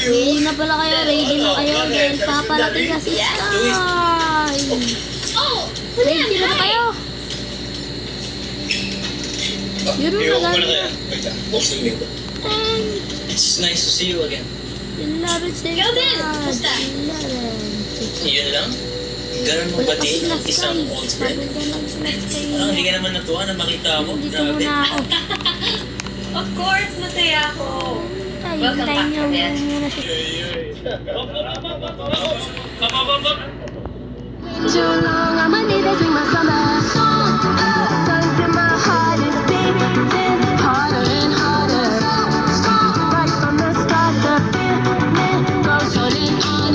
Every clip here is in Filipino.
Ready na pala kayo, ready na kayo dahil paparating na si Sky. Ready na kayo. Yun ang maganda. It's nice to see you again. 11 seconds. 11. Yun lang? Ganun mo ba din ang isang old friend? Parang hindi ka naman natuwa na makita mo. Dito muna ako. Of course, masaya ako. Hintayin niyo muna siya. Too long, I'ma need to sing my summer song. Songs in my heart is beating harder and harder. Right from the start, the feeling goes on and on.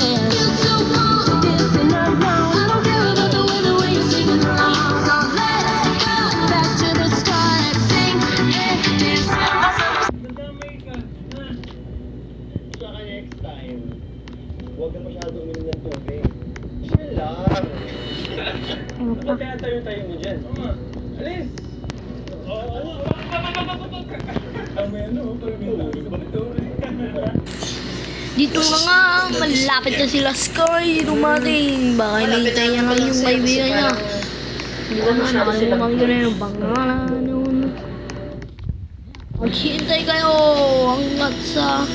Dancing around, I don't care about the way you're singing along. So let's go back to the start, sing and dance. Nadamay ka, ha? Saka next time, huwag ka masyado uminom ng tubig. Chill lang. Ba't kaya tayo-tayo mo dyan? Alis! Dito na nga, malapit na sila Sky dumating. Baka hinihintay niya lang yung kaibigan niya. Hindi ko na, nakalimutan ko na yung pangalan. Maghihintay kayo hanggat sa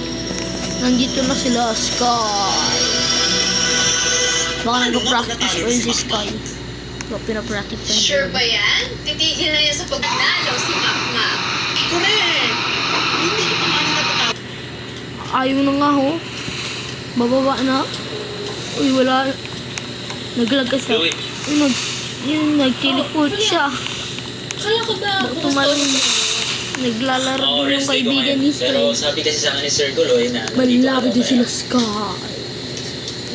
nandito na sila Sky. Baka nag-practice pa yun si Sky. Baka pinapractice pa yun. Sure ba yan? Titigil na yan sa pagnalo si Makmak. Correct! Hindi ka pa nga natatawag. Ayaw na nga ho. Bababa na. Uy, wala. Naglag siya. Louie. Nag-teleport siya. Kala ko ba Tumalong. Naglalaro Oo, yung rest day ko kaibigan ngayon. ni Pero Sky. sabi kasi sa akin ni Sir Guloy na Malapit din ako sila kaya- Sky.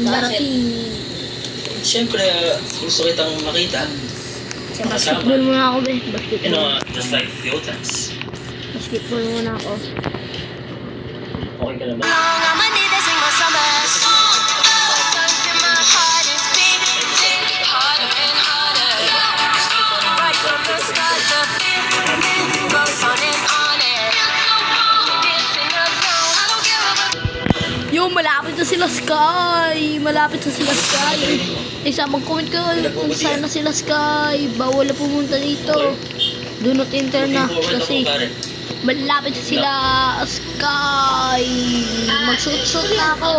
Darating. Siyempre, gusto kitang makita. Basketball Makasama. muna ako, be. You Basketball. know, just like the old times. Basketball muna ako. Okay ka na ba? I'ma need to sing my summer song. Songs in my heart is beating harder and harder. Right from the start, the feeling goes on and on. Dancing around, I don't care about Yo, malapit na sila Sky. Malapit na sila Sky. Isa, mag-comment kayo kung saan na sila Sky. Bawal na pumunta dito. Do not enter na. Kasi malapit na sila Sky. Mag-shoot na ako.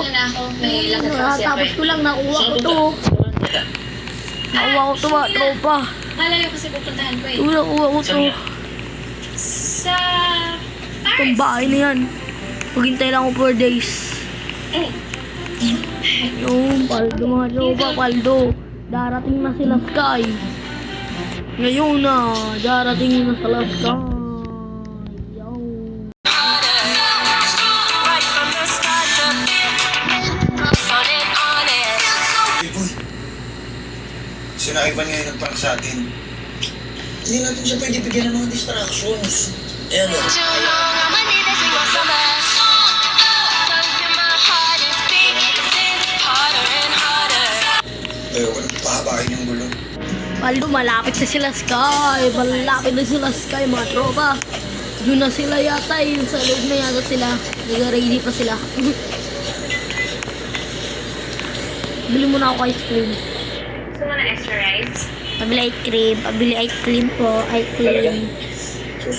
May lakad pa kasi ako Tapos ko lang, nakuha ko to. Nakuha ko to, mga tropa. Malayo kasi pupuntahan ko eh. Nakuha ko to. Saan nga? Sa Itong Paris. bahay na yan. Maghintay lang ako 4 days. Yung paldo mga tropa, paldo. Darating na sila Sky. Ngayon na, darating na sila Sky. Yung. right from the start, the feeling goes on and on. Hey boy, sina Ivan ngayon nagprank sa atin. Hindi natin siya pwede bigyan ng mga distractions. Eh ano? Too long, I'ma need to sing my summer song. Songs in my heart is beating harder and harder. Ayoko na pahabain yung gulo. Paldo, malapit na sila Sky. Malapit na sila Sky, mga tropa. Doon na sila yata, yung sa loob na yata sila. Nag-ready pa sila. Bili muna ako ice cream. Gusto mo na extra rice? Pabili ice cream. Pabili ice cream po. Ice cream.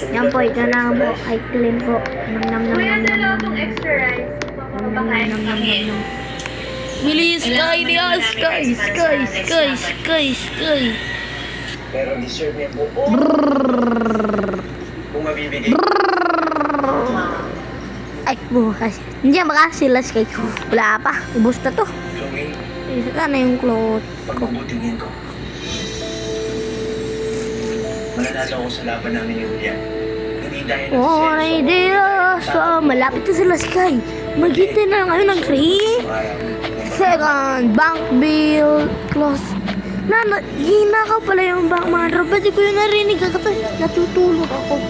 Yan po, ito na po. Ice cream po. Nam nam nam Kuya, nam nam dalawa nam akong extra rice. Papapakain nam nam kami. nam. Bili Sky niya. Sky, Sky, Sky, Sky, Sky. Pero deserve niya buo. Kung mabibigay. Ay, bukas. Hindi makasih sila Sky. Wala pa. Ubus na to. Chloe, Isa na yung cloth. pagmabutingin ko. Mananalo ako sa laban namin ni Julian. Hindi dahil Oh, idea. So, malapit na sila Sky. Maghintay na ngayon ng 3 second. Bank bill. Close. Ginakaw pala yung bank man. Robert, di ko yun narinig. Kasi natutulog ako.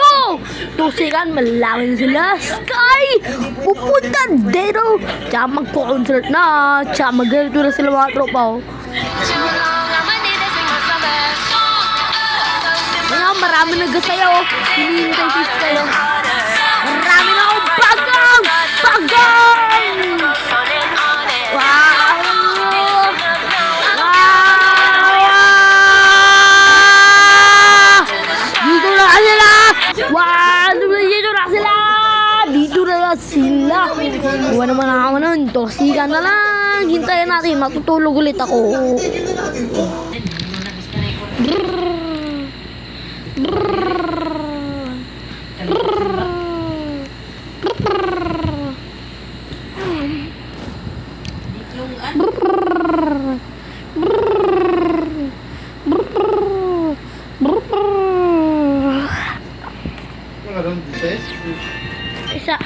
Oh. 2 second. Malapit na sila Sky. Pupunta dito. Tsaka magko-concert na. Tsaka mag-ganito na sila mga tropa. Oh. Too long, I'ma need to sing my summer song. Songs in my Kaya marami nagsasayaw. Hinihintay si Sky. Oh. harder. Dito na sila! Dito na sila! Huwag naman ako nun. Tosikan na lang. Hintayin natin. Matutulog ulit ako. Isa.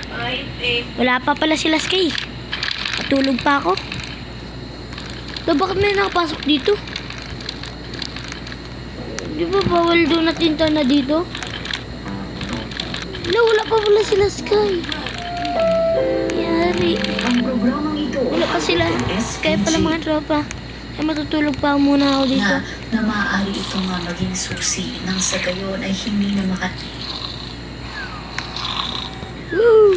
Wala pa pala sila Sky. Patulog pa ako. So, bakit may nakapasok dito? Di ba bawal doon na tinta na dito? Wala pa pala sila Sky. Yari. Wala pa sila Sky pala mga tropa. Ay matutulog pa muna ako dito. Na maaari ito nga maging susi nang sa gayon ay hindi na Woo!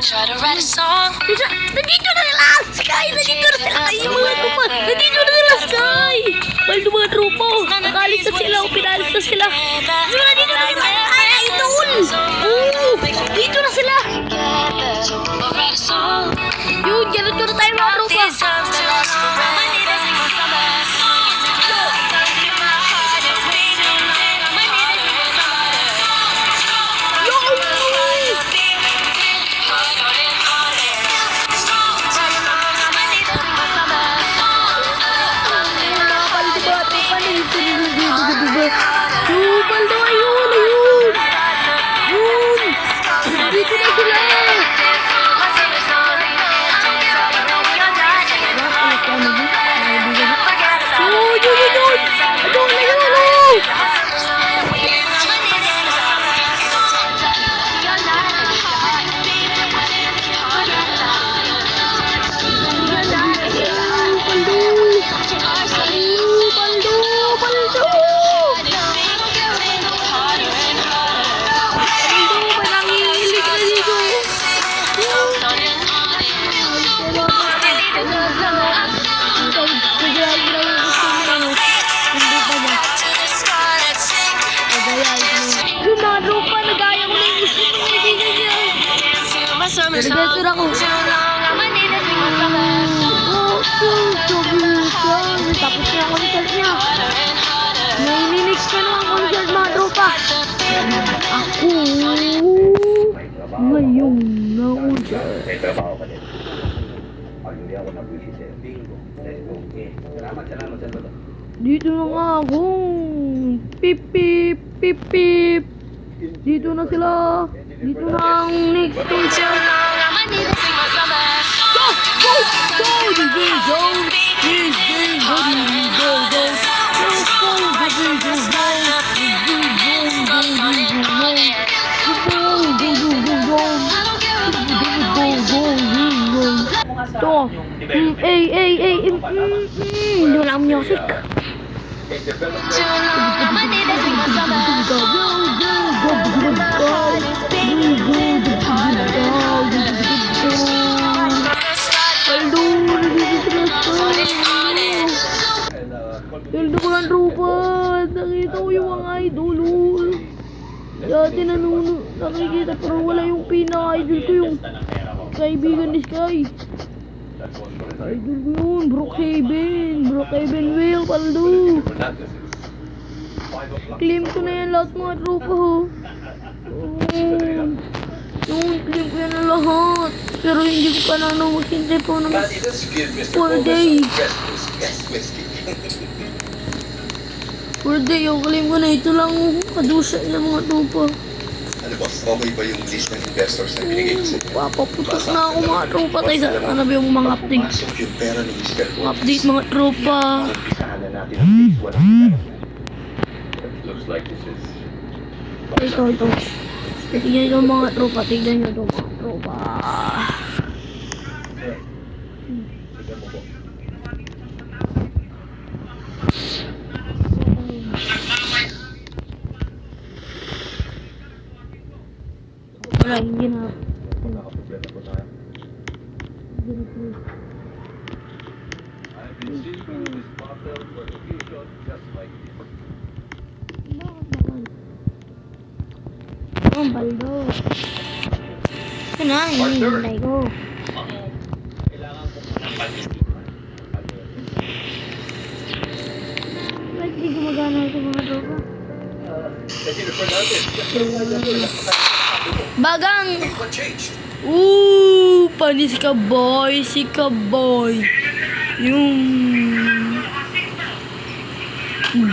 Try to write a song. Isa, nandito na sila! Sky! Nandito na sila! Ay, yung mga tropa! Nandito na sila, Sky! Baldo mga tropa! Nakalit na sila o pinalit na sila! Nandito na sila! Ay, idol! Oo! Dito na sila! Yun, ganun na tayo mga tropa! Nag-enter ako. Tapos na ang concert niya. Naininig ka na ang concert mga tropa. Ako ngayon na concert. May trabaho ka din. Pag hindi ako nabwisit eh. Bingo. Let's go. Salamat. Dito na nga ako. Pip pip pip pip. Dito na sila. Dito na ang next station. Go! Ito. Hindi wala ang music. Hildo ko ng trupa. Nakita ko yung mga idol. Dati nakikita pero wala yung pinaka-idol ko yung kaibigan ni Sky. Idol ko yun. Brookhaven Will, Paldo. Claim ko na yan lahat mga trupa ho. Claim ko yan na lahat. Pero hindi ko pa nanawasintay po ng 4 days. 4 days, yung claim ko na ito lang kadusa niya mga trupa. Ano ba, okay ba yung list ng investors na binigay ko sa inyo? Papaputok na ako mga tropa. Tayo sa ano ba yung mga update? Pumasok yung pera ni Mr. Update mga tropa. Umpisahan na natin ang phase 1 ng It looks like this is... Ito. Tignan nyo mga tropa. Tignan nyo ito mga tropa. Wala, hindi na. Nakaproblema po tayo. I've been seeking this battle for the future just like this. Oh, baldo. Ito na, hinihintay ko. Kailangan ko ng pag-isipan. Ba't di gumagana ito mga droga? Kasi refer natin. Bagang! What changed? Panis ka boy, si ka boy. Yung...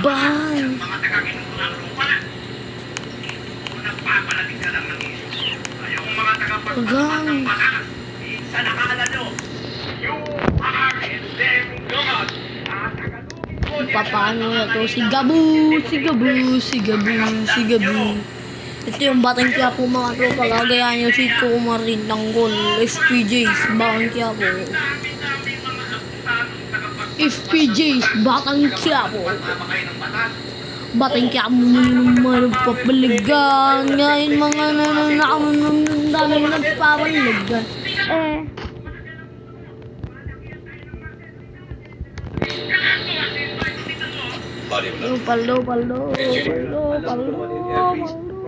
Bang! Bagang! Papaano na to? Si Gabu! Si Gabu! Si Gabu! Si Gabu! Ito yung batang Quiapo mga tropa. Gagayahan nyo si Kumarin Tanggol. FPJs, Batang Quiapo. FPJs, Batang Quiapo. Batang Quiapo mga nagpapaligan. Ngayon mga daming nagpapaligan. Paldo.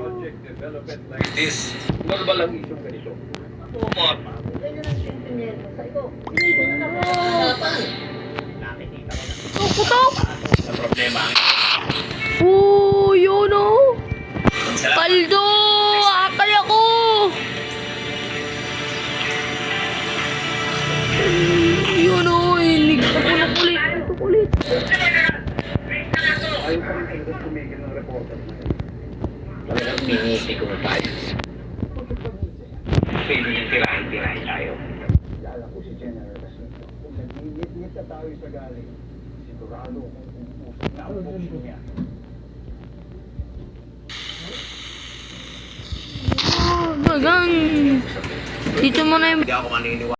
Project development like This. normal lang isyong ganito. Putok! Ang problema, Yun o! Paldo! Akal ako! Yun o! Inig ka po ng kulit. Ayaw pa rin talaga tumigil ng reporter na yun. Talagang pinisi ko tayo. Pwede niyang tirahin tayo. Lala ko si General kasi kung nag-init na tayo sa galing, sigurado kung usap na ang puso niya. Bagang! Dito mo na yung... Hindi ako maniniwala.